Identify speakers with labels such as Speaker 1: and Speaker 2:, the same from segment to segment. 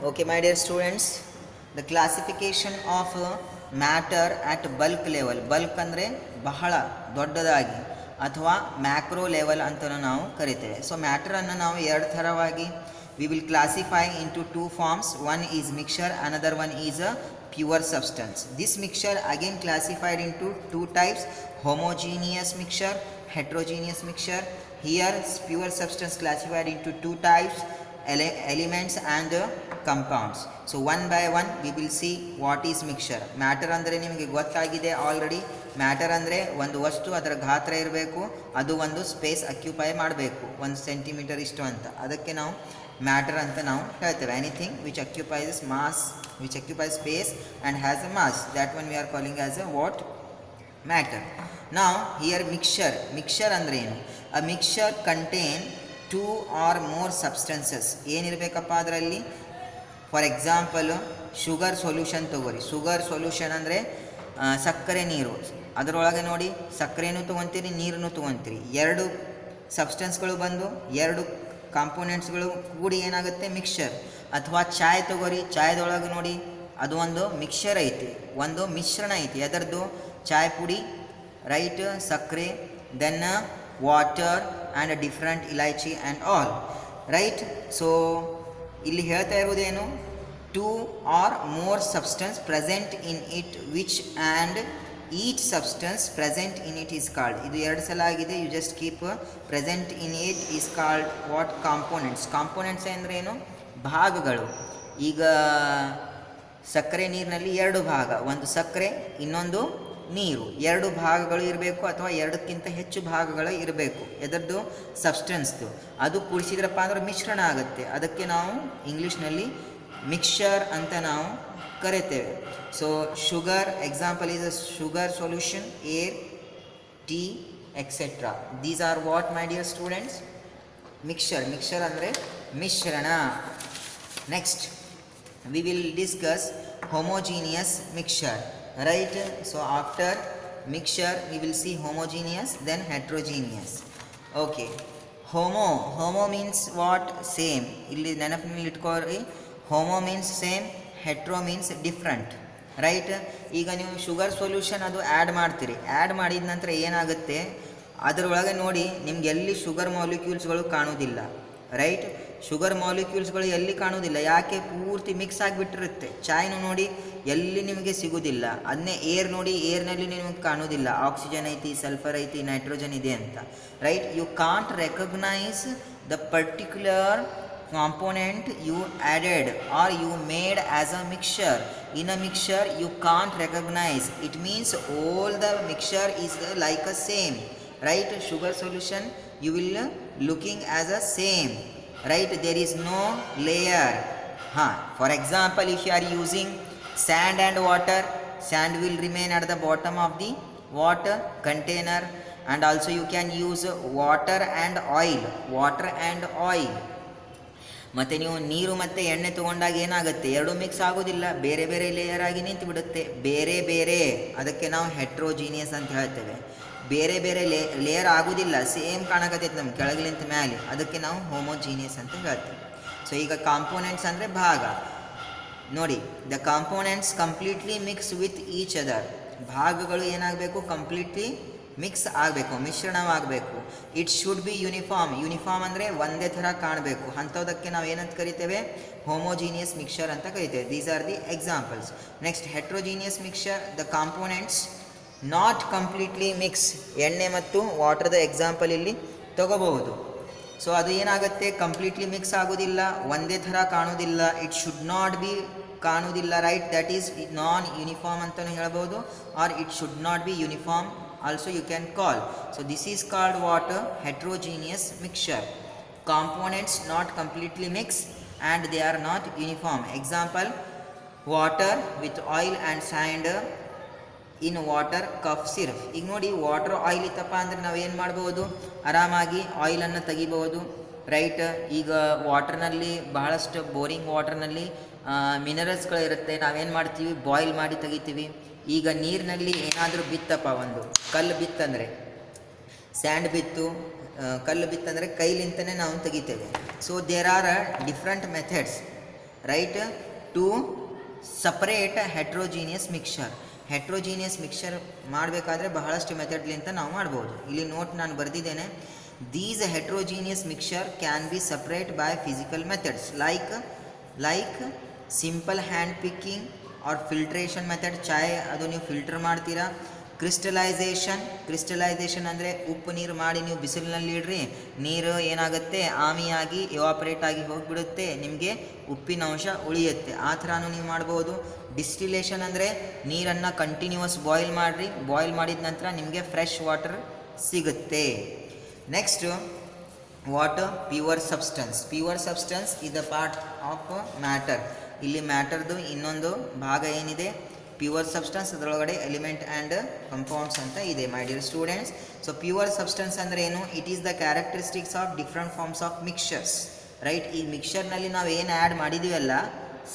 Speaker 1: Okay, my dear students, the classification of matter at bulk level. Bulk ಅಂದರೆ ಬಹಳ ದೊಡ್ಡದಾಗಿ ಅಥವಾ ಮ್ಯಾಕ್ರೋ ಲೆವೆಲ್ ಅಂತ ನಾವು ಕರಿತೇವೆ. ಸೊ ಮ್ಯಾಟರನ್ನು ನಾವು ಎರಡು ಥರವಾಗಿ we will classify into two forms. One is mixture, another one is a pure substance. This mixture again classified into two types: homogeneous mixture, heterogeneous mixture. Here pure substance classified into two types: elements and compounds. So one by one we will see what is mixture. Matter ಅಂದರೆ ನಿಮಗೆ ಗೊತ್ತಾಗಿದೆ already. Matter ಅಂದರೆ ಒಂದು ವಸ್ತು, ಅದರ ಗಾತ್ರ ಇರಬೇಕು, ಅದು ಒಂದು ಸ್ಪೇಸ್ ಅಕ್ಯುಪೈ ಮಾಡಬೇಕು, 1 ಸೆಂಟಿಮೀಟರ್ ಇಷ್ಟು ಅಂತ. ಅದಕ್ಕೆ ನಾವು ಮ್ಯಾಟರ್ ಅಂತ ನಾವು ಹೇಳ್ತೇವೆ. Anything which occupies mass, which occupies space and has a mass, that one we are calling as a what, matter. ನಾವು ಹಿಯರ್ ಮಿಕ್ಸ್ಚರ್. ಮಿಕ್ಸ್ಚರ್ ಅಂದರೆ ಏನು? A mixture contain 2 or more substances. ಏನಿರಬೇಕಪ್ಪ ಅದರಲ್ಲಿ? ಫಾರ್ ಎಕ್ಸಾಂಪಲ್ ಶುಗರ್ ಸೊಲ್ಯೂಷನ್ ತಗೋರಿ. Sugar solution ಅಂದರೆ ಸಕ್ಕರೆ ನೀರು. ಅದರೊಳಗೆ ನೋಡಿ, ಸಕ್ಕರೆನೂ ತೊಗೊತೀರಿ, ನೀರನ್ನು ತೊಗೊತೀರಿ. ಎರಡು ಸಬ್ಸ್ಟೆನ್ಸ್ಗಳು ಬಂದು ಎರಡು ಕಾಂಪೋನೆಂಟ್ಸ್ಗಳು ಕೂಡಿ ಏನಾಗುತ್ತೆ? ಮಿಕ್ಸ್ಚರ್. ಅಥವಾ ಚಾಯ್ ತಗೋರಿ. ಚಾಯ್ದೊಳಗೆ ನೋಡಿ, ಅದು ಒಂದು ಮಿಕ್ಸ್ಚರ್ ಐತಿ, ಒಂದು ಮಿಶ್ರಣ ಐತಿ. ಅದರದ್ದು ಚಾಯ್ ಪುಡಿ, ರೈಟ್, ಸಕ್ಕರೆ, ದೆನ್ ವಾಟರ್ ಆ್ಯಂಡ್ ಡಿಫ್ರೆಂಟ್ ಇಲೈಚಿ ಆ್ಯಂಡ್ ಆಲ್, ರೈಟ್. ಸೊ ಇಲ್ಲಿ ಹೇಳ್ತಾ ಇರೋದೇನು? 2 or more substance present in it, which and each substance present in it is called. ಇದು ಎರಡು ಸಲ ಆಗಿದೆ. You just keep present in it is called what? Components. Components ಅಂದರೆ ಏನು? ಭಾಗಗಳು. ಈಗ ಸಕ್ಕರೆ ನೀರಿನಲ್ಲಿ ಎರಡು ಭಾಗ, ಒಂದು ಸಕ್ಕರೆ, ಇನ್ನೊಂದು ನೀರು. ಎರಡು ಭಾಗಗಳು ಇರಬೇಕು ಅಥವಾ ಎರಡಕ್ಕಿಂತ ಹೆಚ್ಚು ಭಾಗಗಳು ಇರಬೇಕು. ಎದರದ್ದು? ಸಬ್ಸ್ಟೆನ್ಸ್ದು. ಅದು ಕೂಡಿಸಿದ್ರಪ್ಪ ಅಂದ್ರೆ ಮಿಶ್ರಣ ಆಗುತ್ತೆ. ಅದಕ್ಕೆ ನಾವು ಇಂಗ್ಲೀಷ್ನಲ್ಲಿ ಮಿಕ್ಸ್ಚರ್ ಅಂತ ನಾವು ಕರಿತೇವೆ. So sugar example is a sugar solution, air, tea, etcetera. These are what, my dear students? Mixture. Mixture ಅಂದರೆ ಮಿಶ್ರಣ. Next we will discuss homogeneous mixture, right? So after mixture we will see homogeneous, then heterogeneous. Okay, homo means what? Same. ಇಲ್ಲಿ ನೆನಪಿನಲ್ಲಿ ಇಟ್ಕೊಳ್ಳಿ, homo means same, hetero means different, right? ಈಗ ನೀವು sugar solution ಅದು add ಮಾಡ್ತೀರಿ. Add ಮಾಡಿದ ನಂತರ ಏನಾಗುತ್ತೆ? ಅದರೊಳಗೆ ನೋಡಿ, ನಿಮ್ಗೆ ಎಲ್ಲಿ ಶುಗರ್ ಮಾಲಿಕ್ಯೂಲ್ಸ್ಗಳು ಕಾಣೋದಿಲ್ಲ, ರೈಟ್? ಶುಗರ್ ಮಾಲಿಕ್ಯೂಲ್ಸ್ಗಳು ಎಲ್ಲಿ ಕಾಣೋದಿಲ್ಲ. ಯಾಕೆ? ಪೂರ್ತಿ ಮಿಕ್ಸ್ ಆಗಿಬಿಟ್ಟಿರುತ್ತೆ. ಚಾಯ್ನು ನೋಡಿ ಎಲ್ಲಿ ನಿಮಗೆ ಸಿಗೋದಿಲ್ಲ. ಅದನ್ನೇ ಏರ್ ನೋಡಿ, ಏರ್ನಲ್ಲಿ ನಿಮಗೆ ಕಾಣೋದಿಲ್ಲ. ಆಕ್ಸಿಜನ್ ಐತಿ, ಸಲ್ಫರ್ ಐತಿ, ನೈಟ್ರೋಜನ್ ಇದೆ ಅಂತ, right? You can't recognise the particular component you added or you made as a mixture. In a mixture you can't recognize. It means all the mixture is like a same, right? Sugar solution you will looking as a same, right? There is no layer. For example, if you are using sand and water, sand will remain at the bottom of the water container. And also you can use water and oil, water and oil. ಮತ್ತು ನೀವು ನೀರು ಮತ್ತು ಎಣ್ಣೆ ತೊಗೊಂಡಾಗ ಏನಾಗುತ್ತೆ? ಎರಡು mix ಆಗೋದಿಲ್ಲ, ಬೇರೆ ಬೇರೆ ಲೇಯರ್ ಆಗಿ ನಿಂತು ಬಿಡುತ್ತೆ, ಬೇರೆ ಬೇರೆ. ಅದಕ್ಕೆ ನಾವು ಹೆಟ್ರೋಜೀನಿಯಸ್ ಅಂತ ಹೇಳ್ತೇವೆ. ಬೇರೆ ಬೇರೆ ಲೇಯರ್ ಆಗೋದಿಲ್ಲ, ಸೇಮ್ ಕಾಣಕತ್ತೈತೆ ನಮ್ಮ ಕೆಳಗಿಲಿಂತ ಮೇಲೆ. ಅದಕ್ಕೆ ನಾವು ಹೋಮೋಜೀನಿಯಸ್ ಅಂತ ಹೇಳ್ತೇವೆ. ಸೊ ಈಗ ಕಾಂಪೋನೆಂಟ್ಸ್ ಅಂದರೆ ಭಾಗ. ನೋಡಿ, the components completely mix with each other. ಭಾಗಗಳು ಏನಾಗಬೇಕು? ಕಂಪ್ಲೀಟ್ಲಿ ಮಿಕ್ಸ್ ಆಗಬೇಕು, ಮಿಶ್ರಣವಾಗಬೇಕು. It should be uniform. Uniform ಅಂದರೆ ಒಂದೇ ಥರ ಕಾಣಬೇಕು. ಅಂಥದಕ್ಕೆ ನಾವು ಏನಂತ ಕರಿತೇವೆ? ಹೋಮೋಜೀನಿಯಸ್ ಮಿಕ್ಸ್ಚರ್ ಅಂತ ಕರಿತೇವೆ. These are the examples. Next heterogeneous mixture, the components not completely mix. ಎಣ್ಣೆ ಮತ್ತು ವಾಟರ್ದ ಎಕ್ಸಾಂಪಲ್ ಇಲ್ಲಿ ತಗೋಬಹುದು. ಸೊ ಅದು ಏನಾಗುತ್ತೆ? ಕಂಪ್ಲೀಟ್ಲಿ ಮಿಕ್ಸ್ ಆಗೋದಿಲ್ಲ, ಒಂದೇ ಥರ ಕಾಣೋದಿಲ್ಲ. ಇಟ್ ಶುಡ್ ನಾಟ್ ಬಿ ಕಾಣೋದಿಲ್ಲ, right? That is non uniform ಅಂತಲೂ ಹೇಳ್ಬೋದು, or it should not be uniform also you can call. So this is called what? Heterogeneous mixture. Components not completely mixed and they are not uniform. Example, water with oil and sand in water, cough syrup. ಈಗ ನೋಡಿ, water oil ಇತ್ತಪ್ಪ ಅಂದರೆ ನಾವೇನು ಮಾಡ್ಬೋದು? ಆರಾಮಾಗಿ ಆಯಿಲನ್ನು ತೆಗಿಬೋದು, right? ಈಗ ವಾಟರ್ನಲ್ಲಿ ಬಹಳಷ್ಟು ಬೋರಿಂಗ್ ವಾಟರ್ನಲ್ಲಿ ಮಿನರಲ್ಸ್ಗಳಿರುತ್ತೆ. ನಾವೇನು ಮಾಡ್ತೀವಿ? ಬಾಯ್ಲ್ ಮಾಡಿ ತೆಗಿತೀವಿ. ಈಗ ನೀರಿನಲ್ಲಿ ಏನಾದರೂ ಬಿತ್ತಪ್ಪ, ಒಂದು ಕಲ್ಲು ಬಿತ್ತಂದರೆ, ಸ್ಯಾಂಡ್ ಬಿತ್ತು, ಕಲ್ಲು ಬಿತ್ತಂದರೆ ಕೈಲಿಂತಲೇ ನಾವು ತೆಗಿತೇವೆ. So there are different methods, right, to separate heterogeneous mixture. Heterogeneous mixture ಮಾಡಬೇಕಾದ್ರೆ ಬಹಳಷ್ಟು ಮೆಥಡ್ಲಿಂತ ನಾವು ಮಾಡ್ಬೋದು. ಇಲ್ಲಿ ನೋಟ್ ನಾನು ಬರೆದಿದ್ದೇನೆ. These heterogeneous mixture can be separate by physical methods like simple hand picking or filtration method. ಚಾಯ್ ಅದು ನೀವು ಫಿಲ್ಟರ್ ಮಾಡ್ತೀರಾ. ಕ್ರಿಸ್ಟಲೈಸೇಷನ್ ಅಂದರೆ ಉಪ್ಪು ನೀರು ಮಾಡಿ ನೀವು ಬಿಸಿಲಿನಲ್ಲಿ ಇಡ್ರಿ, ನೀರು ಏನಾಗುತ್ತೆ, ಆವಿಯಾಗಿ ಎವಾಪರೇಟ್ ಆಗಿ ಹೋಗಿಬಿಡುತ್ತೆ, ನಿಮಗೆ ಉಪ್ಪಿನ ಅಂಶ ಉಳಿಯುತ್ತೆ. ಆ ಥರನೂ ನೀವು ಮಾಡ್ಬೋದು. ಡಿಸ್ಟಿಲೇಷನ್ ಅಂದರೆ ನೀರನ್ನು ಕಂಟಿನ್ಯೂಸ್ ಬಾಯ್ಲ್ ಮಾಡಿರಿ, ಬಾಯ್ಲ್ ಮಾಡಿದ ನಂತರ ನಿಮಗೆ ಫ್ರೆಶ್ ವಾಟರ್ ಸಿಗುತ್ತೆ. Next, water pure substance is the part of matter. ಇಲ್ಲಿ ಮ್ಯಾಟರ್ದು ಇನ್ನೊಂದು ಭಾಗ ಏನಿದೆ, ಪ್ಯೂರ್ ಸಬ್ಸ್ಟೆನ್ಸ್, ಅದರೊಳಗಡೆ ಎಲಿಮೆಂಟ್ ಆ್ಯಂಡ್ ಕಂಪೌಂಡ್ಸ್ ಅಂತ ಇದೆ my dear students. So pure substance ಅಂದರೆ ಏನು? It is the characteristics of different forms of mixtures. Right, ಈ ಮಿಕ್ಸ್ಚರ್ನಲ್ಲಿ ನಾವು ಏನು ಆ್ಯಡ್ ಮಾಡಿದ್ದೀವಲ್ಲ,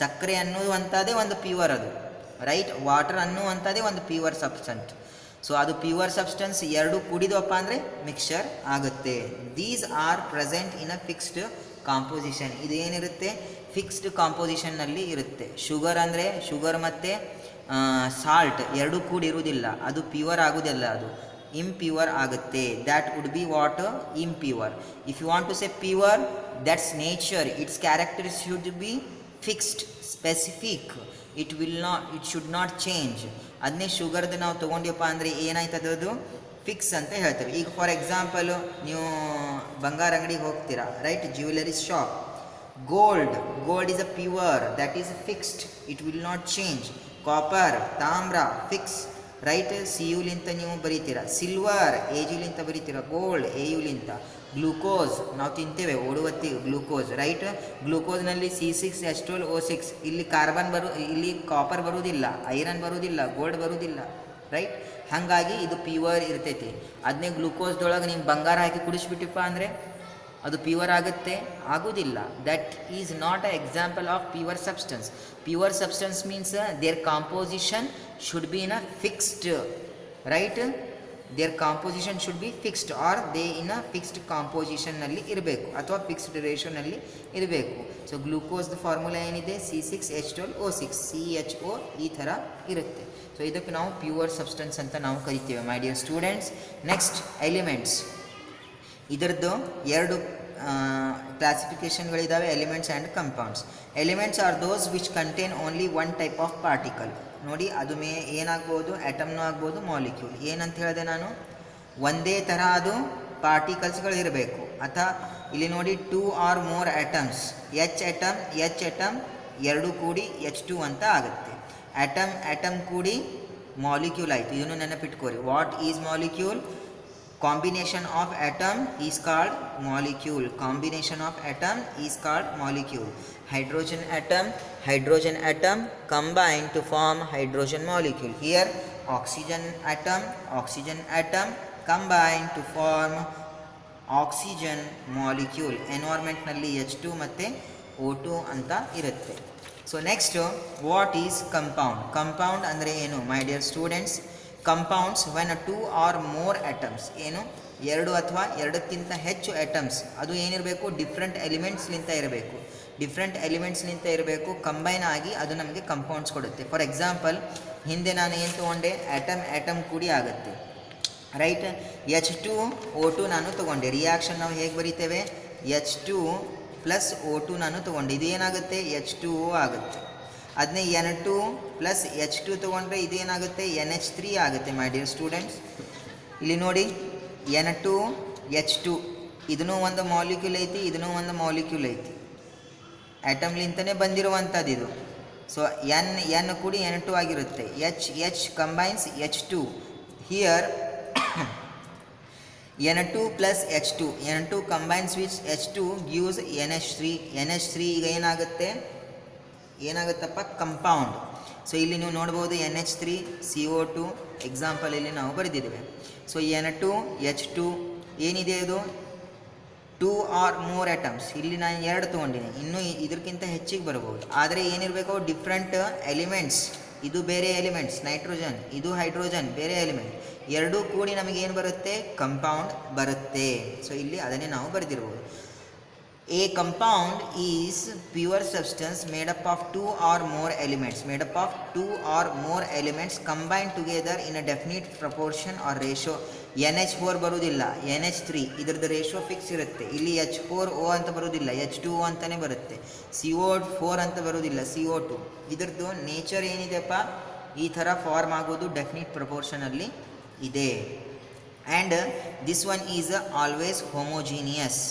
Speaker 1: ಸಕ್ಕರೆ ಅನ್ನುವಂಥದ್ದೇ ಒಂದು ಪ್ಯೂರ್ ಅದು. ರೈಟ್, ವಾಟರ್ ಅನ್ನುವಂಥದ್ದೇ ಒಂದು ಪ್ಯೂರ್ ಸಬ್ಸ್ಟೆನ್ಸ್. ಸೊ ಅದು ಪ್ಯೂರ್ ಸಬ್ಸ್ಟೆನ್ಸ್ ಎರಡು ಕೂಡಿದವಪ್ಪ ಅಂದರೆ ಮಿಕ್ಸ್ಚರ್ ಆಗುತ್ತೆ. These are present in a fixed composition. ಇದು ಏನಿರುತ್ತೆ, ಫಿಕ್ಸ್ಡ್ ಕಾಂಪೋಸಿಷನ್ನಲ್ಲಿ ಇರುತ್ತೆ. ಶುಗರ್ ಅಂದರೆ ಶುಗರ್ ಮತ್ತು ಸಾಲ್ಟ್ ಎರಡೂ ಕೂಡಿರುವುದಿಲ್ಲ, ಅದು ಪ್ಯೂರ್ ಆಗೋದಿಲ್ಲ, ಅದು impure ಆಗುತ್ತೆ. That would be what, impure. If you want to say pure, that's nature, it's character should be fixed, specific, it should not change. ಅದನ್ನೇ ಶುಗರ್ದು ನಾವು ತೊಗೊಂಡಿವಪ್ಪ ಅಂದರೆ ಏನಾಯ್ತದೆ, ಅದು ಫಿಕ್ಸ್ ಅಂತ ಹೇಳ್ತೇವೆ. ಈಗ ಫಾರ್ ಎಕ್ಸಾಂಪಲು ನೀವು ಬಂಗಾರ ಅಂಗಡಿಗೆ ಹೋಗ್ತೀರಾ, right, jewellery shop. Gold is a pure, that is fixed, it will not change. Copper, ತಾಮ್ರ, ಫಿಕ್ಸ್, ರೈಟ್, CU ನೀವು ಬರೀತೀರಾ. ಸಿಲ್ವರ್ AG ಬರೀತೀರಾ. Gold AU. ಗ್ಲೂಕೋಸ್ ನಾವು ತಿಂತೇವೆ ಓಡುವತ್ತಿ, ಗ್ಲೂಕೋಸ್, ರೈಟ್. ಗ್ಲೂಕೋಸ್ನಲ್ಲಿ C6H12O6, ಇಲ್ಲಿ ಇಲ್ಲಿ ಕಾಪರ್ ಬರುವುದಿಲ್ಲ, ಐರನ್ ಬರುವುದಿಲ್ಲ, ಗೋಲ್ಡ್ ಬರುವುದಿಲ್ಲ, ರೈಟ್. ಹಾಗಾಗಿ ಇದು ಪ್ಯೂರ್ ಇರ್ತೈತಿ. ಅದನ್ನೇ ಗ್ಲೂಕೋಸ್ದೊಳಗೆ ನೀವು ಬಂಗಾರ ಹಾಕಿ ಕುಡಿಸ್ಬಿಟ್ಟಿಪ್ಪ ಅಂದರೆ ಅದು ಪ್ಯೂರ್ ಆಗುತ್ತೆ, ಆಗೋದಿಲ್ಲ. That is not a example of pure substance. Pure substance means their composition should be in a fixed, right, their composition should be fixed or they in a fixed ಕಾಂಪೋಸಿಷನ್ನಲ್ಲಿ ಇರಬೇಕು ಅಥವಾ ಫಿಕ್ಸ್ಡ್ ರೇಷೋನಲ್ಲಿ ಇರಬೇಕು. So ಗ್ಲೂಕೋಸ್ದು formula ಏನಿದೆ, C6H12O6, CHO ಈ ಥರ ಇರುತ್ತೆ. So ಇದಕ್ಕೆ ನಾವು ಪ್ಯೂರ್ ಸಬ್ಸ್ಟೆನ್ಸ್ ಅಂತ ನಾವು ಕರಿತೇವೆ my dear students. Next, elements. ಇದರದ್ದು ಎರಡು ಕ್ಲಾಸಿಫಿಕೇಷನ್ಗಳಿದ್ದಾವೆ, elements and compounds. Elements are those which contain only one type of particle. ನೋಡಿ, ಅದು ಏನಾಗ್ಬೋದು, ಆಟಮ್ನೂ ಆಗ್ಬೋದು, ಮಾಲಿಕ್ಯೂಲ್. ಏನಂತ ಹೇಳಿದೆ ನಾನು, ಒಂದೇ ಥರ ಅದು ಪಾರ್ಟಿಕಲ್ಸ್ಗಳು ಇರಬೇಕು. ಅಥವಾ ಇಲ್ಲಿ ನೋಡಿ, 2 or more atoms, H atom ಎರಡು ಕೂಡಿ H2 ಅಂತ ಆಗುತ್ತೆ. ಆಟಮ್ ಕೂಡಿ ಮಾಲಿಕ್ಯೂಲ್ ಆಯಿತು. ಇದನ್ನು ನೆನಪಿಟ್ಕೋರಿ. What is molecule? Combination of atom is called molecule. Hydrogen atom combine to form hydrogen molecule. Here oxygen atom combine to form oxygen molecule. Environment ನಲ್ಲಿ H2 ಮತ್ತೆ O2 ಅಂತ ಇರುತ್ತೆ. So next, what is compound ಅಂದರೆ ಏನು my dear students? Compounds when 2 or more atoms, ಏನು ಎರಡು ಅಥವಾ ಎರಡಕ್ಕಿಂತ ಹೆಚ್ಚು ಆಟಮ್ಸ್, ಅದು ಏನಿರಬೇಕು, ಡಿಫ್ರೆಂಟ್ ಎಲಿಮೆಂಟ್ಸ್ಲಿಂತ ಇರಬೇಕು, ಕಂಬೈನ್ ಆಗಿ ಅದು ನಮಗೆ ಕಂಪೌಂಡ್ಸ್ ಕೊಡುತ್ತೆ. ಫಾರ್ ಎಕ್ಸಾಂಪಲ್, ಹಿಂದೆ ನಾನು ಏನು ತೊಗೊಂಡೆ, ಆಟಮ್ ಕೂಡಿ ಆಗುತ್ತೆ, ರೈಟ್. H2O2 ನಾನು ತೊಗೊಂಡೆ. ರಿಯಾಕ್ಷನ್ ನಾವು ಹೇಗೆ ಬರೀತೇವೆ, H2 + O2 ನಾನು ತೊಗೊಂಡೆ. ಇದು ಏನಾಗುತ್ತೆ, H2O ಆಗುತ್ತೆ. ಅದನ್ನೇ N2 + H2 ತೊಗೊಂಡ್ರೆ ಇದೇನಾಗುತ್ತೆ, NH3 ಆಗುತ್ತೆ ಮೈ ಡಿಯರ್ ಸ್ಟೂಡೆಂಟ್ಸ್. ಇಲ್ಲಿ ನೋಡಿ, N2 H2 ಇದನ್ನೂ ಒಂದು ಮಾಲಿಕ್ಯೂಲ್ ಐತಿ, ಇದನ್ನೂ ಒಂದು ಮಾಲಿಕ್ಯೂಲ್ ಐತಿ, ಆಟಮ್ಲಿಂತನೇ ಬಂದಿರುವಂಥದ್ದು ಇದು. ಸೊ N ಕೂಡಿ N2 ಆಗಿರುತ್ತೆ. H combines H2. Here N2 + H2, N2 combines with H2 gives NH3. ಈಗ ಏನಾಗುತ್ತಪ್ಪ, ಕಂಪೌಂಡ್. ಸೊ ಇಲ್ಲಿ ನೀವು ನೋಡ್ಬೋದು NH3 CO2 ಎಕ್ಸಾಂಪಲ್ ಇಲ್ಲಿ ನಾವು ಬರೆದಿದ್ದೇವೆ. ಸೊ N2 H2 ಏನಿದೆ, ಇದು 2 or more ಆಟಮ್ಸ್. ಇಲ್ಲಿ ನಾನು 2 ತೊಗೊಂಡಿನಿ, ಇನ್ನೂ ಇದಕ್ಕಿಂತ ಹೆಚ್ಚಿಗೆ ಬರ್ಬೋದು. ಆದರೆ ಏನಿರಬೇಕು, ಡಿಫ್ರೆಂಟ್ ಎಲಿಮೆಂಟ್ಸ್. ಇದು ಬೇರೆ ಎಲಿಮೆಂಟ್ಸ್, ನೈಟ್ರೋಜನ್, ಇದು ಹೈಡ್ರೋಜನ್, ಬೇರೆ ಎಲಿಮೆಂಟ್, ಎರಡೂ ಕೂಡಿ ನಮಗೇನು ಬರುತ್ತೆ, ಕಂಪೌಂಡ್ ಬರುತ್ತೆ. ಸೊ ಇಲ್ಲಿ ಅದನ್ನೇ ನಾವು ಬರೆದಿರ್ಬೋದು. A compound is pure substance made up of two or more elements combined together in a definite proportion or ratio. NH4 ಬರುವುದಿಲ್ಲ, NH3 ಇದ್ರದ್ದು ರೇಷಿಯೋ ಫಿಕ್ಸ್ ಇರುತ್ತೆ. ಇಲ್ಲಿ H4O ಅಂತ ಬರುವುದಿಲ್ಲ, H2O ಅಂತಲೇ ಬರುತ್ತೆ. CO4 ಅಂತ ಬರುವುದಿಲ್ಲ, CO2. ಇದ್ರದ್ದು ನೇಚರ್ ಏನಿದೆಪ್ಪ, ಈ ಥರ ಫಾರ್ಮ್ ಆಗೋದು ಡೆಫಿನಿಟ್ ಪ್ರಪೋರ್ಷನಲ್ಲಿ ಇದೆ. And this one is always homogeneous.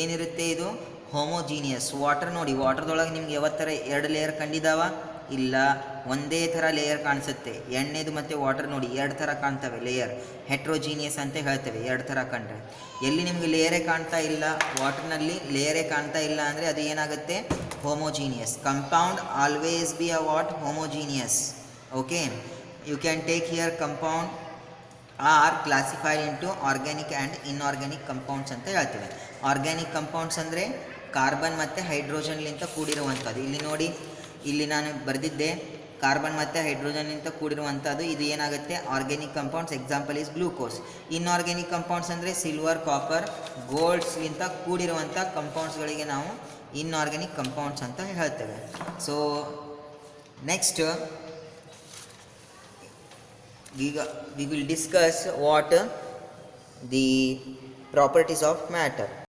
Speaker 1: ಏನಿರುತ್ತೆ ಇದು? ಹೋಮೋಜೀನಿಯಸ್. ವಾಟರ್ ನೋಡಿ, ವಾಟರ್ದೊಳಗೆ ನಿಮ್ಗೆ ಯಾವತ್ತರ 2 ಲೇಯರ್ ಕಂಡಿದ್ದಾವ? ಇಲ್ಲ, ಒಂದೇ ಥರ ಲೇಯರ್ ಕಾಣಿಸುತ್ತೆ. ಎಣ್ಣೆದು ಮತ್ತು ವಾಟರ್ ನೋಡಿ 2 ಥರ ಕಾಣ್ತವೆ ಲೇಯರ್. ಹೆಟ್ರೋಜೀನಿಯಸ್ ಅಂತ ಹೇಳ್ತೇವೆ 2 ಥರ ಕಂಡ್ರೆ. ಎಲ್ಲಿ ನಿಮಗೆ ಲೇಯರೇ ಕಾಣ್ತಾ ಇಲ್ಲ, ವಾಟರ್ನಲ್ಲಿ ಲೇಯರೇ ಕಾಣ್ತಾ ಇಲ್ಲ ಅಂದರೆ ಅದು ಏನಾಗುತ್ತೆ? Homogeneous. Compound always be a what? Homogeneous. Okay, you can take here compound are classified into organic and inorganic compounds ಅಂತ ಹೇಳ್ತೇವೆ. ಆರ್ಗ್ಯಾನಿಕ್ ಕಂಪೌಂಡ್ಸ್ ಅಂದರೆ ಕಾರ್ಬನ್ ಮತ್ತು ಹೈಡ್ರೋಜನ್ಲಿಂತ ಕೂಡಿರುವಂಥದ್ದು. ಇಲ್ಲಿ ನೋಡಿ, ಇಲ್ಲಿ ನಾನು ಬರೆದಿದ್ದೆ ಕಾರ್ಬನ್ ಮತ್ತು ಹೈಡ್ರೋಜನ್ಲಿಂತ ಕೂಡಿರುವಂಥದ್ದು. ಇದು ಏನಾಗುತ್ತೆ? Organic compounds. Example is glucose. Inorganic compounds ಅಂದರೆ ಸಿಲ್ವರ್, ಕಾಪರ್, ಗೋಲ್ಡ್ಸ್ಲಿಂತ ಕೂಡಿರುವಂಥ ಕಂಪೌಂಡ್ಸ್ಗಳಿಗೆ ನಾವು ಇನ್ಆರ್ಗ್ಯಾನಿಕ್ ಕಂಪೌಂಡ್ಸ್ ಅಂತ ಹೇಳ್ತೇವೆ. So next we will discuss what the properties of matter.